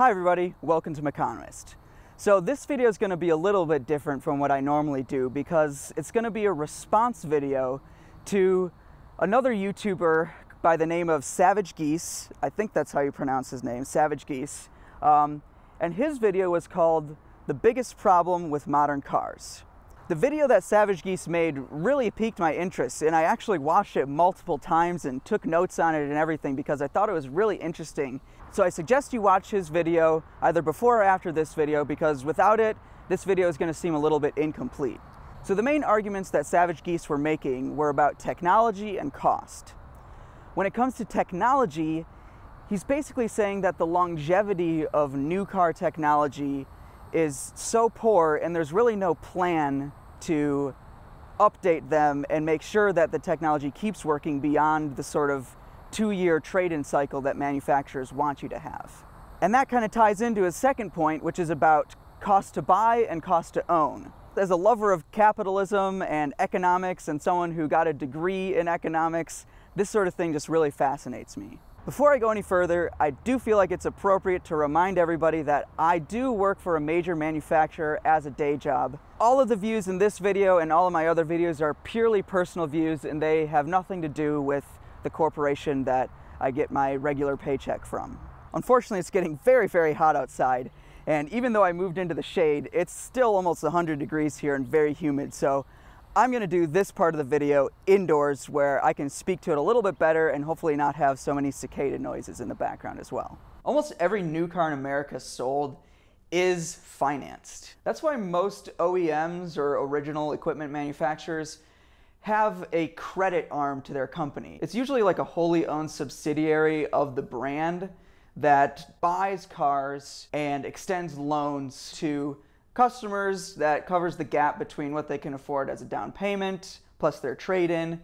Hi everybody, welcome to Meconomist. So this video is going to be a little bit different from what I normally do because it's going to be a response video to another YouTuber by the name of savagegeese. I think that's how you pronounce his name, savagegeese. And his video was called "The Biggest Problem with Modern Cars." The video that savagegeese made really piqued my interest, and I actually watched it multiple times and took notes on it and everything because I thought it was really interesting. So I suggest you watch his video either before or after this video, because without it, this video is going to seem a little bit incomplete. So the main arguments that savagegeese were making were about technology and cost. When it comes to technology, he's basically saying that the longevity of new car technology is so poor and there's really no plan to update them and make sure that the technology keeps working beyond the sort of 2-year trade-in cycle that manufacturers want you to have. And that kind of ties into his second point, which is about cost to buy and cost to own. As a lover of capitalism and economics and someone who got a degree in economics, this sort of thing just really fascinates me. Before I go any further, I do feel like it's appropriate to remind everybody that I do work for a major manufacturer as a day job. All of the views in this video and all of my other videos are purely personal views, and they have nothing to do with the corporation that I get my regular paycheck from. Unfortunately, it's getting very, very hot outside, and even though I moved into the shade, it's still almost 100 degrees here and very humid, so I'm going to do this part of the video indoors where I can speak to it a little bit better and hopefully not have so many cicada noises in the background as well. Almost every new car in America sold is financed. That's why most OEMs or original equipment manufacturers have a credit arm to their company. It's usually like a wholly owned subsidiary of the brand that buys cars and extends loans to customers that covers the gap between what they can afford as a down payment plus their trade-in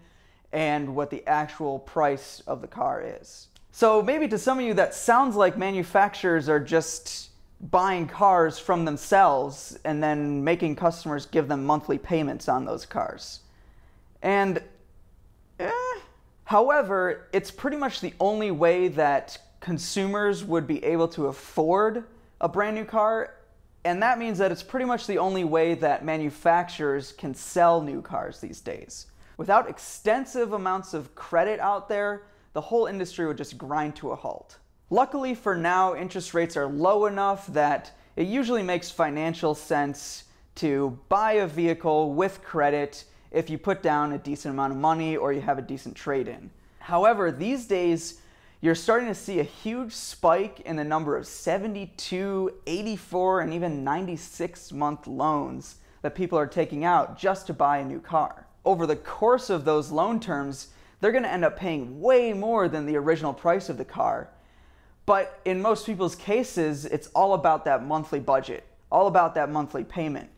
and what the actual price of the car is. So maybe to some of you that sounds like manufacturers are just buying cars from themselves and then making customers give them monthly payments on those cars. And however, it's pretty much the only way that consumers would be able to afford a brand new car. And that means that it's pretty much the only way that manufacturers can sell new cars these days. Without extensive amounts of credit out there, the whole industry would just grind to a halt. Luckily for now, interest rates are low enough that it usually makes financial sense to buy a vehicle with credit if you put down a decent amount of money or you have a decent trade-in. However, these days, you're starting to see a huge spike in the number of 72, 84, and even 96-month loans that people are taking out just to buy a new car. Over the course of those loan terms, they're going to end up paying way more than the original price of the car. But in most people's cases, it's all about that monthly budget, all about that monthly payment.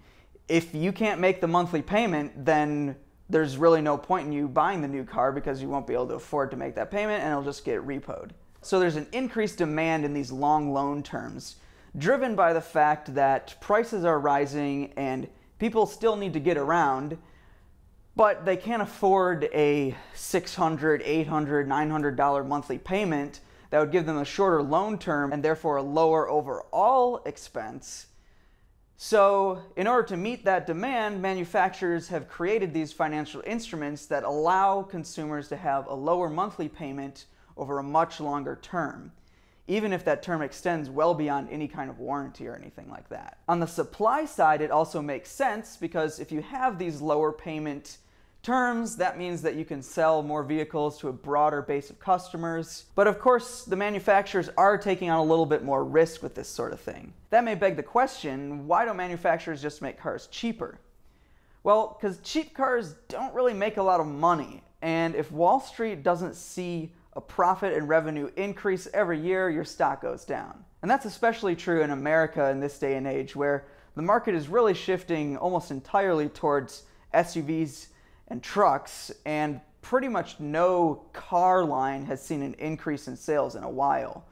If you can't make the monthly payment, then there's really no point in you buying the new car because you won't be able to afford to make that payment and it'll just get repoed. So there's an increased demand in these long loan terms, driven by the fact that prices are rising and people still need to get around, but they can't afford a $600, $800, $900 monthly payment that would give them a shorter loan term and therefore a lower overall expense. So in order to meet that demand, manufacturers have created these financial instruments that allow consumers to have a lower monthly payment over a much longer term, even if that term extends well beyond any kind of warranty or anything like that. On the supply side, it also makes sense because if you have these lower payment terms, that means that you can sell more vehicles to a broader base of customers. But of course, the manufacturers are taking on a little bit more risk with this sort of thing. That may beg the question, why don't manufacturers just make cars cheaper? Well, because cheap cars don't really make a lot of money. And if Wall Street doesn't see a profit and revenue increase every year, your stock goes down. And that's especially true in America in this day and age, where the market is really shifting almost entirely towards SUVs and trucks, and pretty much no car line has seen an increase in sales in a while.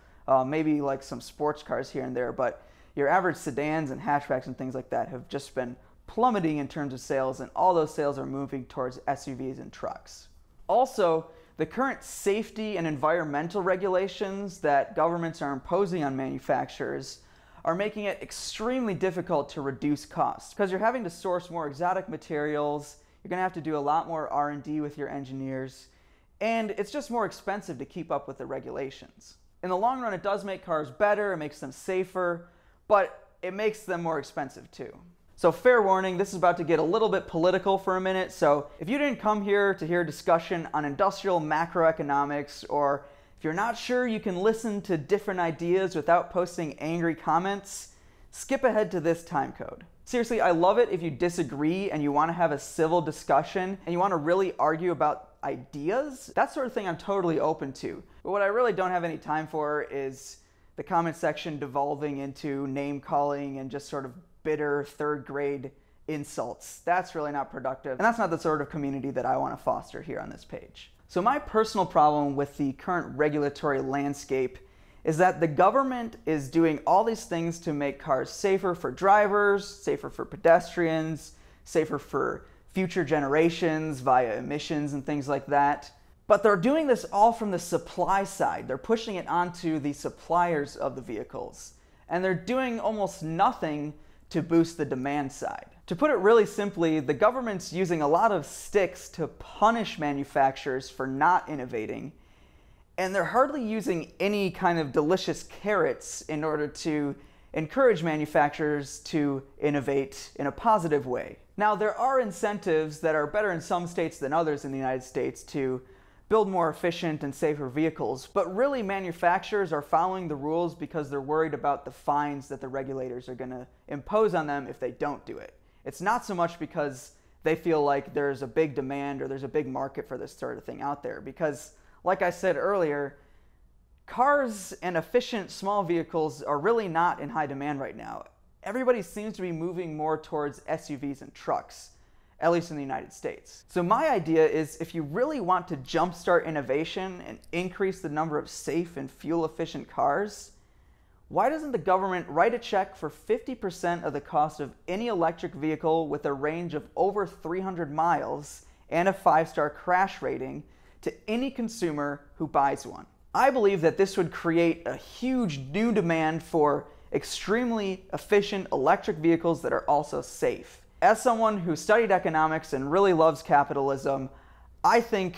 Maybe like some sports cars here and there, but your average sedans and hatchbacks and things like that have just been plummeting in terms of sales, and all those sales are moving towards SUVs and trucks. Also, the current safety and environmental regulations that governments are imposing on manufacturers are making it extremely difficult to reduce costs because you're having to source more exotic materials, you're going to have to do a lot more R&D with your engineers, and it's just more expensive to keep up with the regulations. In the long run, it does make cars better, it makes them safer, but it makes them more expensive too. So fair warning, this is about to get a little bit political for a minute, so if you didn't come here to hear a discussion on industrial macroeconomics, or if you're not sure you can listen to different ideas without posting angry comments, skip ahead to this time code. Seriously, I love it if you disagree and you want to have a civil discussion and you want to really argue about ideas. That sort of thing I'm totally open to. But what I really don't have any time for is the comment section devolving into name calling and just sort of bitter third grade insults. That's really not productive, and that's not the sort of community that I want to foster here on this page. So my personal problem with the current regulatory landscape is that the government is doing all these things to make cars safer for drivers, safer for pedestrians, safer for future generations via emissions and things like that. But they're doing this all from the supply side. They're pushing it onto the suppliers of the vehicles. And they're doing almost nothing to boost the demand side. To put it really simply, the government's using a lot of sticks to punish manufacturers for not innovating, and they're hardly using any kind of delicious carrots in order to encourage manufacturers to innovate in a positive way. Now, there are incentives that are better in some states than others in the United States to build more efficient and safer vehicles, but really manufacturers are following the rules because they're worried about the fines that the regulators are going to impose on them if they don't do it. It's not so much because they feel like there's a big demand or there's a big market for this sort of thing out there, because like I said earlier, cars and efficient small vehicles are really not in high demand right now. Everybody seems to be moving more towards SUVs and trucks, at least in the United States. So my idea is, if you really want to jumpstart innovation and increase the number of safe and fuel-efficient cars, why doesn't the government write a check for 50% of the cost of any electric vehicle with a range of over 300 miles and a 5-star crash rating to any consumer who buys one? I believe that this would create a huge new demand for extremely efficient electric vehicles that are also safe. As someone who studied economics and really loves capitalism, I think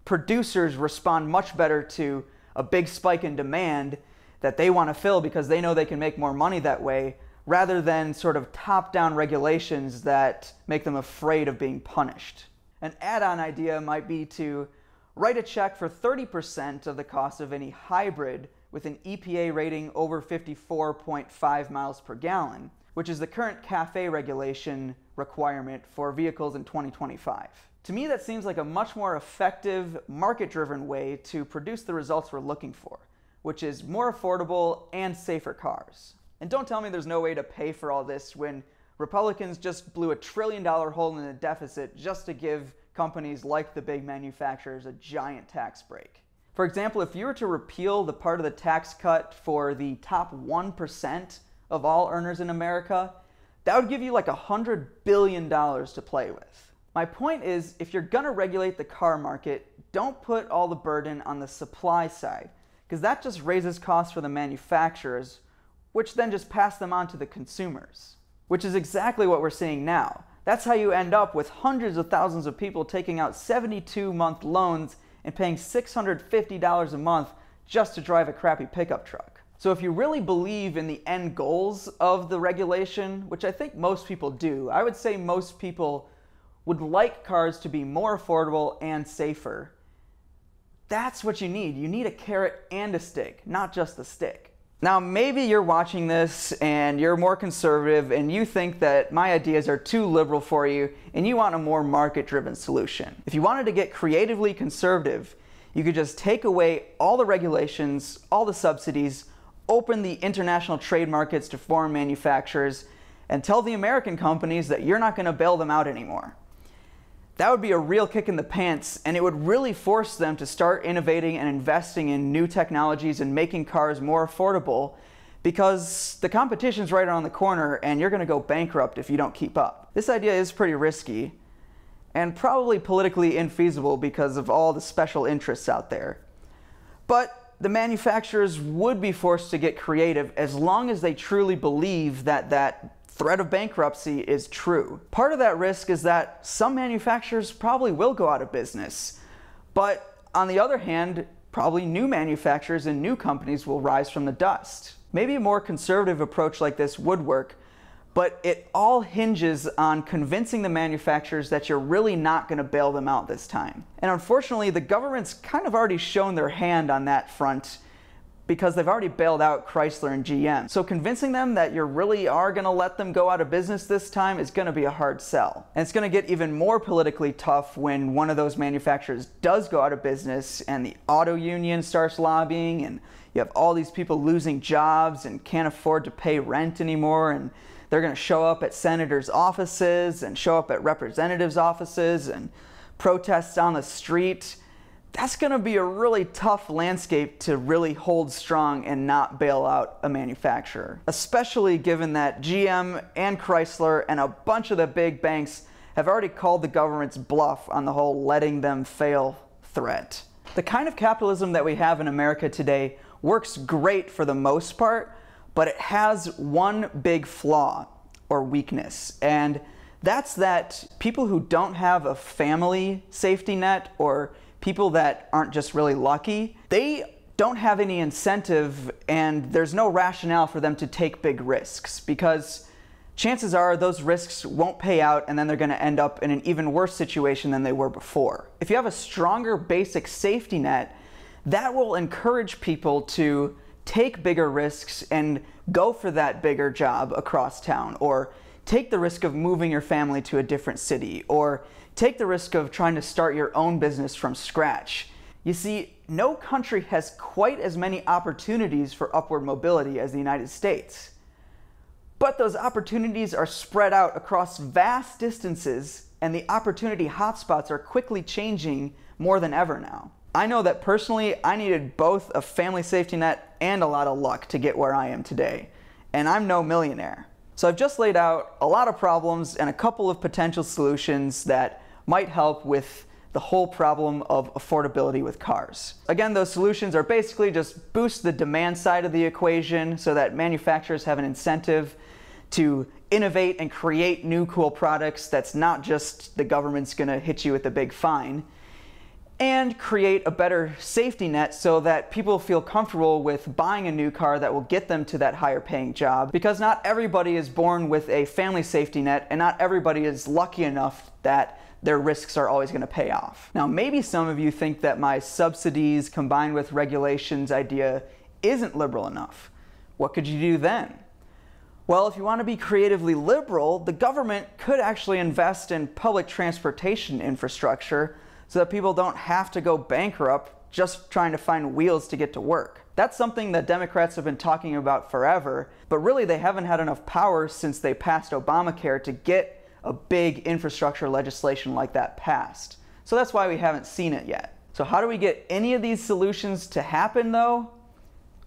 producers respond much better to a big spike in demand that they want to fill because they know they can make more money that way, rather than sort of top-down regulations that make them afraid of being punished. An add-on idea might be to write a check for 30% of the cost of any hybrid with an EPA rating over 54.5 miles per gallon, which is the current CAFE regulation requirement for vehicles in 2025. To me, that seems like a much more effective, market-driven way to produce the results we're looking for, which is more affordable and safer cars. And don't tell me there's no way to pay for all this when Republicans just blew $1 trillion hole in the deficit just to give companies like the big manufacturers a giant tax break. For example, if you were to repeal the part of the tax cut for the top 1% of all earners in America, that would give you like $100 billion to play with. My point is, if you're gonna regulate the car market, don't put all the burden on the supply side, because that just raises costs for the manufacturers, which then just pass them on to the consumers, which is exactly what we're seeing now. That's how you end up with hundreds of thousands of people taking out 72-month loans and paying $650 a month just to drive a crappy pickup truck. So if you really believe in the end goals of the regulation, which I think most people do, I would say most people would like cars to be more affordable and safer. That's what you need. You need a carrot and a stick, not just the stick. Now, maybe you're watching this and you're more conservative and you think that my ideas are too liberal for you and you want a more market-driven solution. If you wanted to get creatively conservative, you could just take away all the regulations, all the subsidies, open the international trade markets to foreign manufacturers, and tell the American companies that you're not going to bail them out anymore. That would be a real kick in the pants, and it would really force them to start innovating and investing in new technologies and making cars more affordable, because the competition's right around the corner and you're going to go bankrupt if you don't keep up. This idea is pretty risky, and probably politically infeasible because of all the special interests out there. But the manufacturers would be forced to get creative as long as they truly believe that that threat of bankruptcy is true. Part of that risk is that some manufacturers probably will go out of business. But on the other hand, probably new manufacturers and new companies will rise from the dust. Maybe a more conservative approach like this would work, but it all hinges on convincing the manufacturers that you're really not going to bail them out this time. And unfortunately, the government's kind of already shown their hand on that front because they've already bailed out Chrysler and GM. So convincing them that you really are going to let them go out of business this time is going to be a hard sell. And it's going to get even more politically tough when one of those manufacturers does go out of business and the auto union starts lobbying, and you have all these people losing jobs and can't afford to pay rent anymore, and they're going to show up at senators' offices and show up at representatives' offices and protests on the street. That's going to be a really tough landscape to really hold strong and not bail out a manufacturer, especially given that GM and Chrysler and a bunch of the big banks have already called the government's bluff on the whole letting them fail threat. The kind of capitalism that we have in America today works great for the most part, but it has one big flaw or weakness, and that's that people who don't have a family safety net, or people that aren't just really lucky, they don't have any incentive, and there's no rationale for them to take big risks, because chances are those risks won't pay out and then they're going to end up in an even worse situation than they were before. If you have a stronger basic safety net, that will encourage people to take bigger risks and go for that bigger job across town, or take the risk of moving your family to a different city, or take the risk of trying to start your own business from scratch. You see, no country has quite as many opportunities for upward mobility as the United States. But those opportunities are spread out across vast distances, and the opportunity hotspots are quickly changing more than ever now. I know that personally, I needed both a family safety net and a lot of luck to get where I am today, and I'm no millionaire. So I've just laid out a lot of problems and a couple of potential solutions that might help with the whole problem of affordability with cars. Again, those solutions are basically just boost the demand side of the equation so that manufacturers have an incentive to innovate and create new cool products that's not just the government's gonna hit you with a big fine, and create a better safety net so that people feel comfortable with buying a new car that will get them to that higher paying job, because not everybody is born with a family safety net and not everybody is lucky enough that their risks are always going to pay off. Now, maybe some of you think that my subsidies combined with regulations idea isn't liberal enough. What could you do then? Well, if you want to be creatively liberal, the government could actually invest in public transportation infrastructure so that people don't have to go bankrupt just trying to find wheels to get to work. That's something that Democrats have been talking about forever, but really they haven't had enough power since they passed Obamacare to get a big infrastructure legislation like that passed. So that's why we haven't seen it yet. So how do we get any of these solutions to happen though?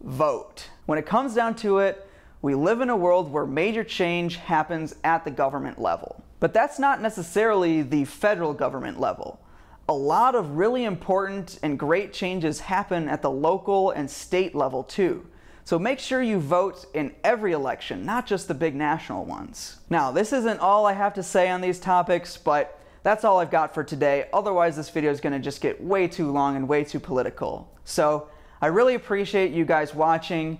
Vote. When it comes down to it, we live in a world where major change happens at the government level. But that's not necessarily the federal government level. A lot of really important and great changes happen at the local and state level too. So make sure you vote in every election, not just the big national ones. Now, this isn't all I have to say on these topics, but that's all I've got for today. Otherwise, this video is gonna just get way too long and way too political. So I really appreciate you guys watching.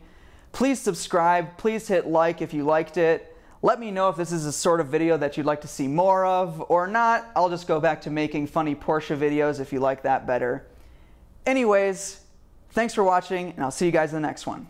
Please subscribe, please hit like if you liked it. Let me know if this is a sort of video that you'd like to see more of, or not. I'll just go back to making funny Porsche videos if you like that better. Anyways, thanks for watching, and I'll see you guys in the next one.